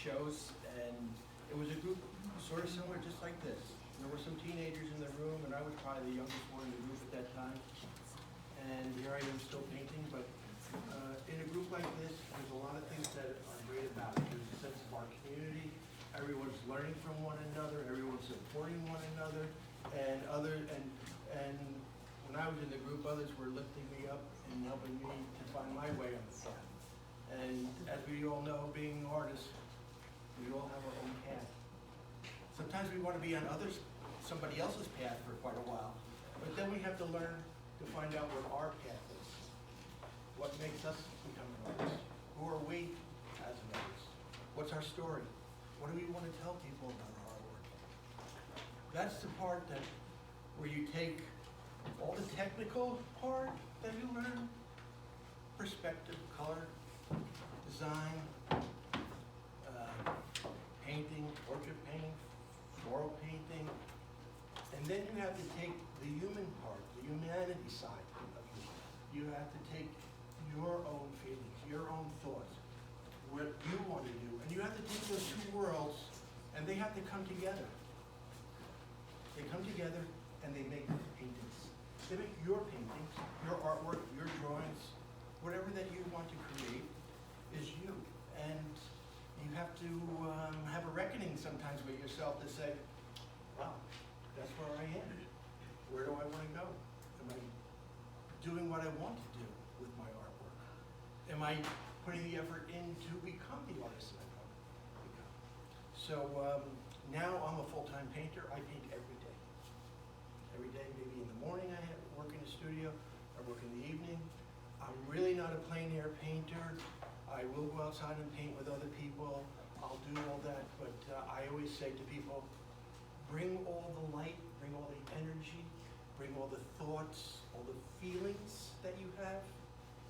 shows, and it was a group sort of similar, just like this. There were some teenagers in the room, and I was probably the youngest one in the group at that time. And here I am still painting, but in a group like this, there's a lot of things that are great about it. There's a sense of our community. Everyone's learning from one another. Everyone's supporting one another, and when I was in the group, others were lifting me up and helping me to find my way on the path. And as we all know, being artists, we all have our own path. Sometimes we want to be on somebody else's path for quite a while, but then we have to learn to find out what our path is. What makes us become an artist? Who are we as an artist? What's our story? What do we want to tell people about our artwork? That's the part where you take all the technical part that you learn, perspective, color, design, painting, portrait painting, floral painting, and then you have to take the human part, the humanity side of you. You have to take your own feelings, your own thoughts, what you want to do, and you have to take those two worlds, and they have to come together. They come together, and they make paintings. They make your paintings, your artwork, your drawings, whatever that you want to create is you. And you have to have a reckoning sometimes with yourself to say, wow, that's where I am. Where do I want to go? Am I doing what I want to do with my artwork? Am I putting the effort in to become the artist that I want to become? So now I'm a full-time painter. I paint every day. Every day, maybe in the morning I work in the studio, I work in the evening. I'm really not a plein air painter. I will go outside and paint with other people. I'll do all that, but I always say to people, bring all the light, bring all the energy, bring all the thoughts, all the feelings that you have,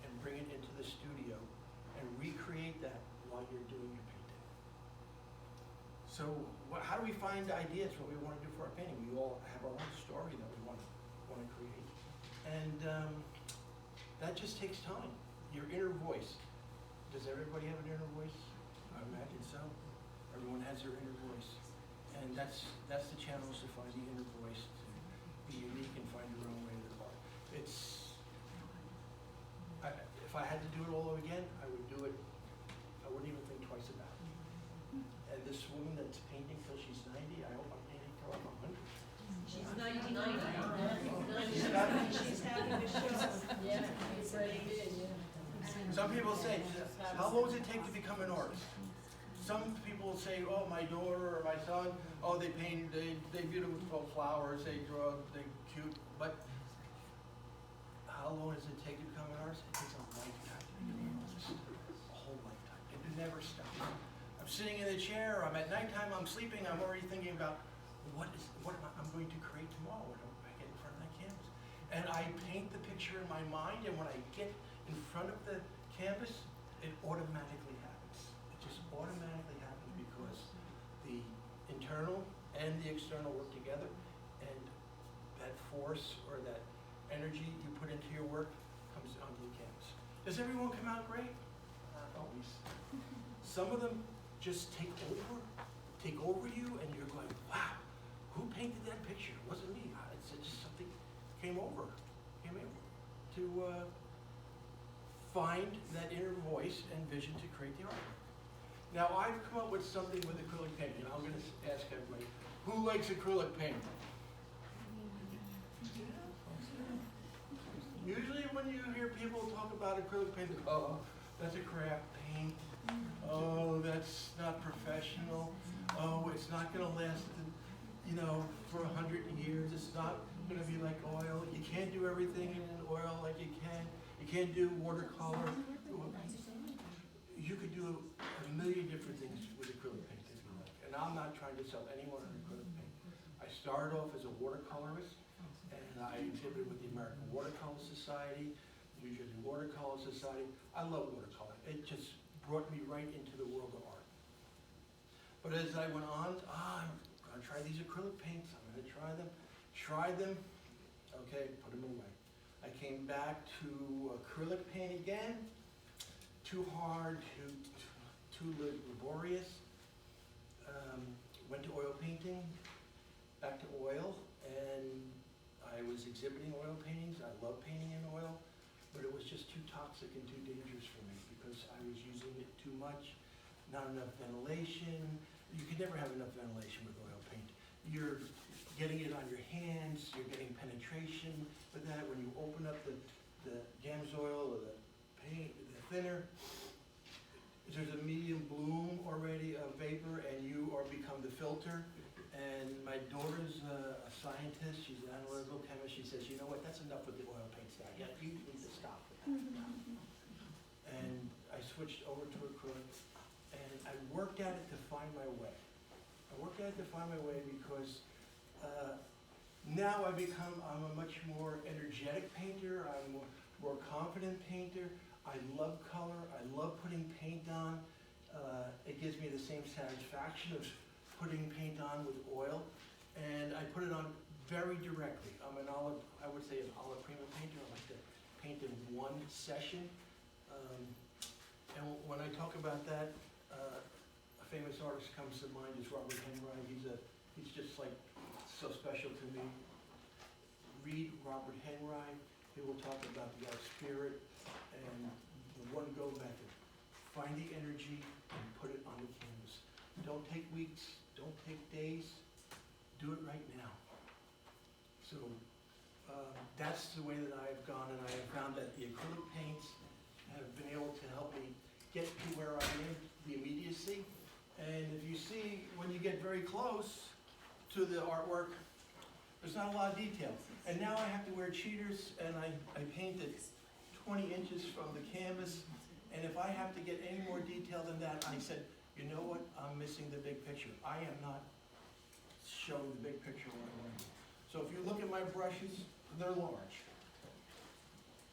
and bring it into the studio and recreate that while you're doing your painting. So how do we find ideas, what we want to do for our painting? We all have our own story that we want to create. And that just takes time. Your inner voice. Does everybody have an inner voice? I imagine so. Everyone has their inner voice. And that's the challenge, to find the inner voice, to be unique and find your own way to the art. If I had to do it all over again, I would do it. I wouldn't even think twice about it. And this woman that's painting till she's 90, I hope I'm painting till I'm 100. She's 99. She's having a show. Yeah, it's very good, yeah. Some people say, how long does it take to become an artist? Some people say, oh, my daughter or my son, oh, they paint, they beautiful flowers, they draw, they're cute. But how long does it take to become an artist? It takes a lifetime to become an artist. A whole lifetime. It never stops. I'm sitting in the chair, I'm at nighttime, I'm sleeping, I'm already thinking about what I'm going to create tomorrow when I get in front of that canvas. And I paint the picture in my mind, and when I get in front of the canvas, it automatically happens. It just automatically happens because the internal and the external work together, and that force or that energy you put into your work comes onto the canvas. Does everyone come out great? Not always. Some of them just take over you, and you're going, wow, who painted that picture? It wasn't me. It's just something came over to find that inner voice and vision to create the artwork. Now, I've come up with something with acrylic paint, and I'm going to ask everybody, who likes acrylic paint? Usually when you hear people talk about acrylic paint, they go, oh, that's a craft paint. Oh, that's not professional. Oh, it's not going to last, for 100 years. It's not going to be like oil. You can't do everything in an oil like you can. You can't do watercolor. You could do a million different things with acrylic paint if you like. And I'm not trying to sell anyone on acrylic paint. I started off as a watercolorist, and I exhibited with the American Watercolor Society, New Jersey Watercolor Society. I love watercolor. It just brought me right into the world of art. But as I went on, I'm going to try these acrylic paints. I'm going to try them, okay, put them away. I came back to acrylic paint again. Too hard, too laborious. painting back to oil, and I was exhibiting oil paintings. I love painting in oil, but it was just too toxic and too dangerous for me because I was using it too much, not enough ventilation. You can never have enough ventilation with oil paint. You're getting it on your hands, you're getting penetration with that. When you open up the Gamsoil or the paint, the thinner, there's a medium bloom already of vapor, and you are become the filter. And my daughter's a scientist, she's an analytical chemist. She says, you know what, that's enough with the oil paints now. Yeah, you need to stop with that. And I switched over to acrylic, and I worked at it to find my way. I worked at it to find my way because now I'm a much more energetic painter. I'm a more confident painter. I love color. I love putting paint on. It gives me the same satisfaction of putting paint on with oil, and I put it on very directly. I would say an olive prima painter. I like to paint in one session. And when I talk about that, a famous artist comes to mind is Robert Henry. He's just like so special to me. Read Robert Henry. He will talk about the art spirit and the one-go method. Find the energy and put it on the canvas. Don't take weeks, don't take days, do it right now. So that's the way that I've gone, and I have found that the acrylic paints have been able to help me get to where I am, the immediacy. And if you see, when you get very close to the artwork, there's not a lot of detail. And now I have to wear cheaters, and I painted 20 inches from the canvas, and if I have to get any more detail than that, I said, you know what, I'm missing the big picture. I am not showing the big picture what I want to do. So if you look at my brushes, they're large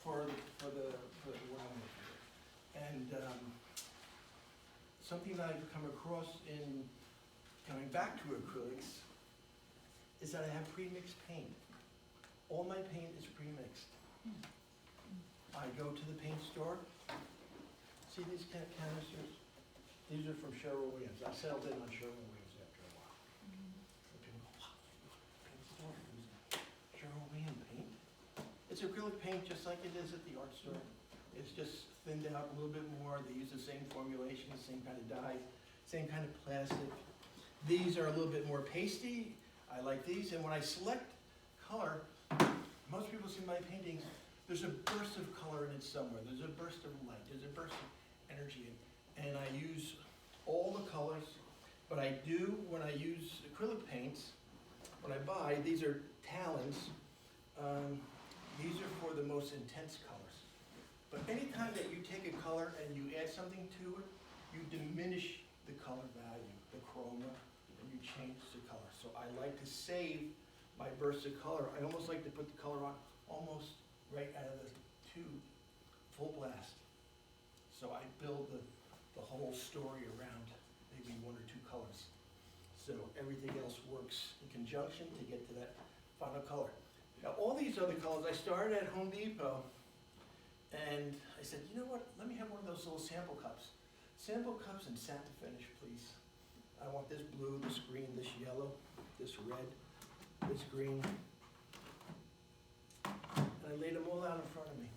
for what I'm looking for. And something that I've come across in coming back to acrylics is that I have pre-mixed paint. All my paint is pre-mixed. I go to the paint store. See these canisters? These are from Sherwin-Williams. I settled in on Sherwin-Williams after a while. And people go, wow, paint store using Sherwin-Williams paint? It's acrylic paint just like it is at the art store. It's just thinned out a little bit more. They use the same formulation, the same kind of dye, same kind of plastic. These are a little bit more pasty. I like these. And when I select color, most people see my paintings, there's a burst of color in it somewhere. There's a burst of light. There's a burst of energy in it. And I use all the colors, but I do, when I use acrylic paints, when I buy, these are talons. These are for the most intense colors. But anytime that you take a color and you add something to it, you diminish the color value, the chroma, and you change the color. So I like to save my bursts of color. I almost like to put the color on almost right out of the tube, full blast. So I build the whole story around maybe one or two colors. So everything else works in conjunction to get to that final color. Now all these other colors, I started at Home Depot, and I said, you know what, let me have one of those little sample cups. Sample cups and satin finish, please. I want this blue, this green, this yellow, this red, this green. And I laid them all out in front of me.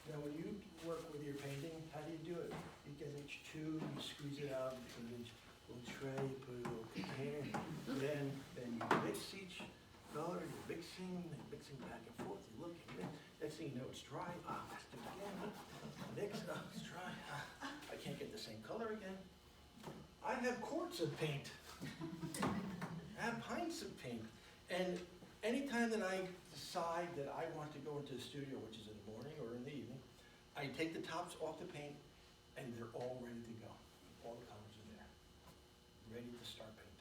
Now when you work with your painting, how do you do it? You get each tube, you squeeze it out, you put it in a little tray, you put it in a little container. Then you mix each color, you're mixing back and forth, you look, and next thing you know it's dry. Let's do it again. Mix, it's dry. I can't get the same color again. I have quarts of paint. I have pints of paint. And anytime that I decide that I want to go into the studio, which is in the morning or in the evening, I take the tops off the paint and they're all ready to go. All the colors are there, ready to start painting.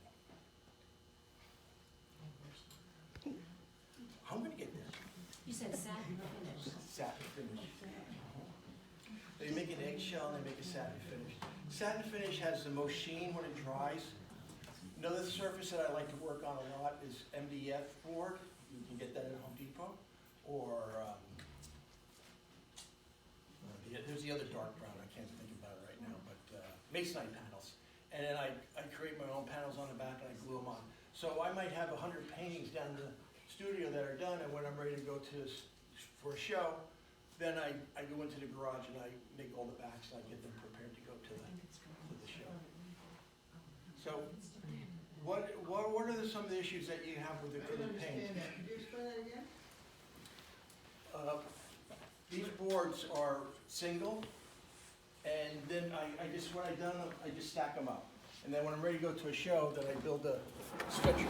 I'm gonna get this. You said satin finish. Satin finish. They make an eggshell and they make a satin finish. Satin finish has the most sheen when it dries. Another surface that I like to work on a lot is MDF board. You can get that at Home Depot. Or, there's the other dark brown, I can't think about it right now, but masonite panels. and then I create my own panels on the back and I glue them on. So I might have 100 paintings down the studio that are done, and when I'm ready to go for a show, then I go into the garage and I make all the backs and I get them prepared to go to the show. So, what are some of the issues that you have with acrylic paint? Could you explain that again? These boards are single, and then what I've done, I just stack them up. And then when I'm ready to go to a show, then I build a stretcher.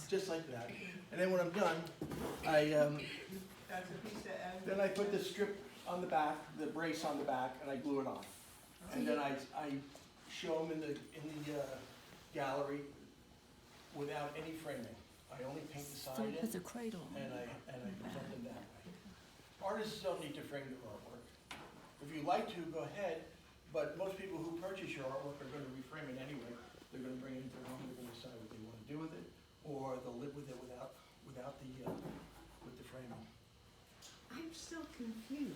Just like that. And then when I'm done, That's a piece that. then I put the strip on the back, the brace on the back, and I glue it on. And then I show them in the gallery without any framing. I only paint the side in, With a cradle. and I present them that way. Artists don't need to frame their artwork. If you like to, go ahead, but most people who purchase your artwork are gonna reframe it anyway. They're gonna bring it into their home, they're gonna decide what they wanna do with it, or they'll live with it without the framing. I'm still confused.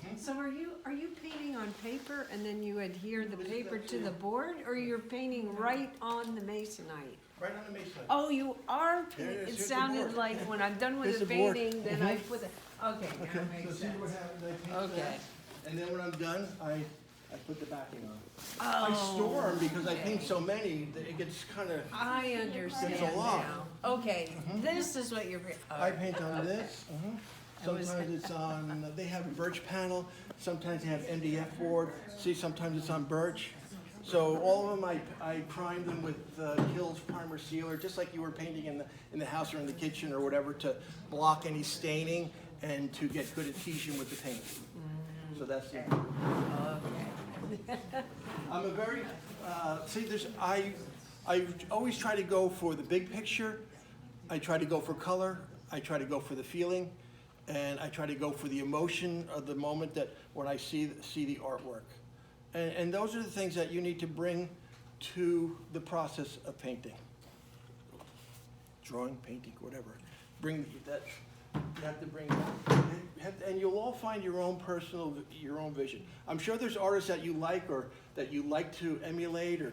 Mhm. So are you painting on paper and then you adhere the This is paper to actually- the board, or you're painting right on the masonite? Right on the masonite. Oh, you are, There it is. it Here's the sounded board. like when I'm done with Here's the the board. painting, then I Mhm. put it, okay, now it So makes see what sense. happens, I paint Okay. that, and then when I'm done, I put the backing on. I store them because I paint okay. so many that it gets kinda, I understand It's a lot. now. Okay, this is what you're, I paint on this. I was- Sometimes it's on, they have a birch panel, sometimes they have MDF board, see, sometimes it's on birch. So all of them, I prime them with Kills Primer Sealer, just like you were painting in the house or in the kitchen or whatever, to block any staining and to get good adhesion with the paint. So that's the. okay. I'm a very, I always try to go for the big picture. I try to go for color. I try to go for the feeling. And I try to go for the emotion of the moment that when I see the artwork. And those are the things that you need to bring to the process of painting. Drawing, painting, whatever. Bring that, you have to bring that. And you'll all find your own vision. I'm sure there's artists that you like or that you like to emulate or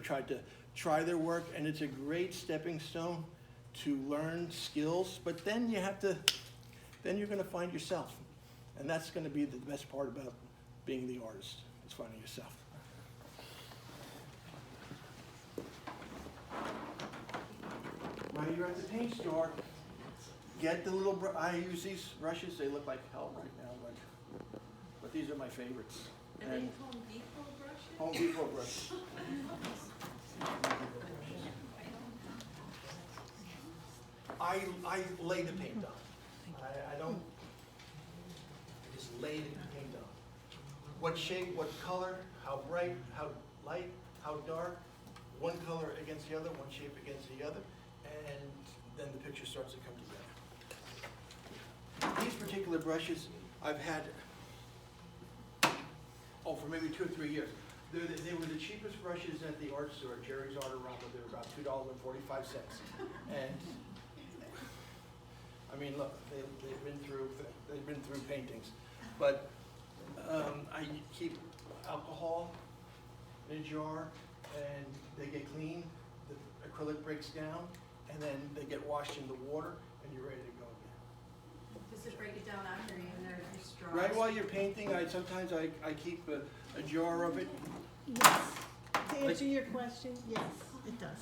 try their work, and it's a great stepping stone to learn skills, but then then you're gonna find yourself. And that's gonna be the best part about being the artist, is finding yourself. While you're at the paint store, get the little, I use these brushes, they look like hell right now, but these are my favorites. Are they Home Depot brushes? Home Depot brush. I lay the paint on. I don't, I just lay the paint on. What shape, what color, how bright, how light, how dark, one color against the other, one shape against the other, and then the picture starts to come together. These particular brushes I've had, for maybe 2 or 3 years. They were the cheapest brushes at the art store, Jerry's Artorama. They were about $2.45. And I mean, look, they've been through paintings. But I keep alcohol in a jar, and they get clean. The acrylic breaks down, and then they get washed in the water, and you're ready to go again. Does it break it down after you're straws? Right while you're painting, sometimes I keep a jar of it. Yes. To answer your question, yes, it does.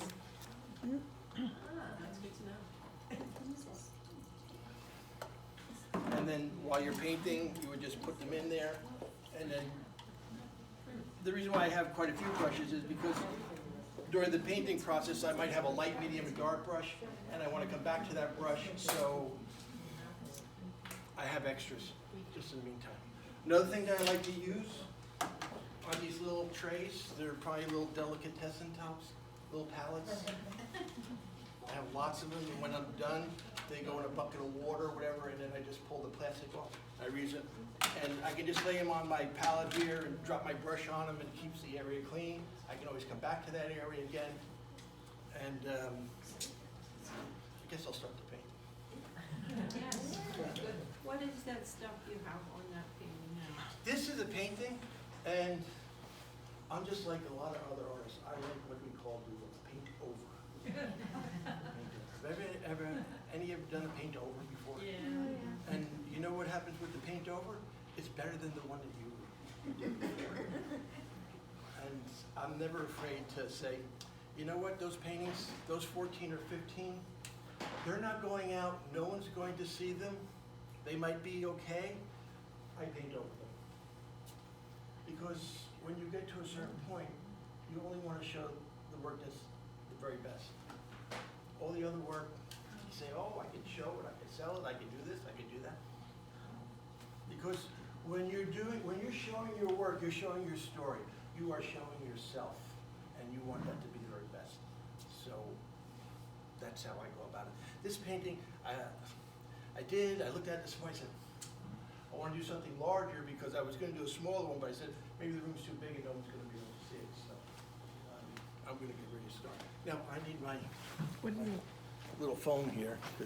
That's good to know. And then while you're painting, you would just put them in there. And then the reason why I have quite a few brushes is because during the painting process, I might have a light, medium, and dark brush, and I want to come back to that brush, so I have extras just in the meantime. Another thing that I like to use are these little trays. They're probably little delicatessen tops, little palettes. I have lots of them, and when I'm done, they go in a bucket of water or whatever, and then I just pull the plastic off. I reuse it, and I can just lay them on my palette here and drop my brush on them, and it keeps the area clean. I can always come back to that area again, and I guess I'll start the painting. Yes. What is that stuff you have on that painting now? This is a painting, And I'm just like a lot of other artists. I like what we call do a paint over. Have any ever done a paint over before? Yeah. And you know what happens with the paint over? It's better than the one that you did before. And I'm never afraid to say, you know what, those paintings, those 14 or 15, they're not going out, no one's going to see them. They might be okay. I paint over them. Because when you get to a certain point, you only want to show the work that's the very best. All the other work, you say, oh, I can show it, I can sell it, I can do this, I can do that. Because when you're showing your work, you're showing your story. You are showing yourself, and you want that to be the very best. So that's how I go about it. This painting, I looked at this one, I said, I want to do something larger because I was going to do a smaller one, but I said, maybe the room's too big and no one's going to be able to see it, so I'm going to get ready to start. Now, I need my little phone here, because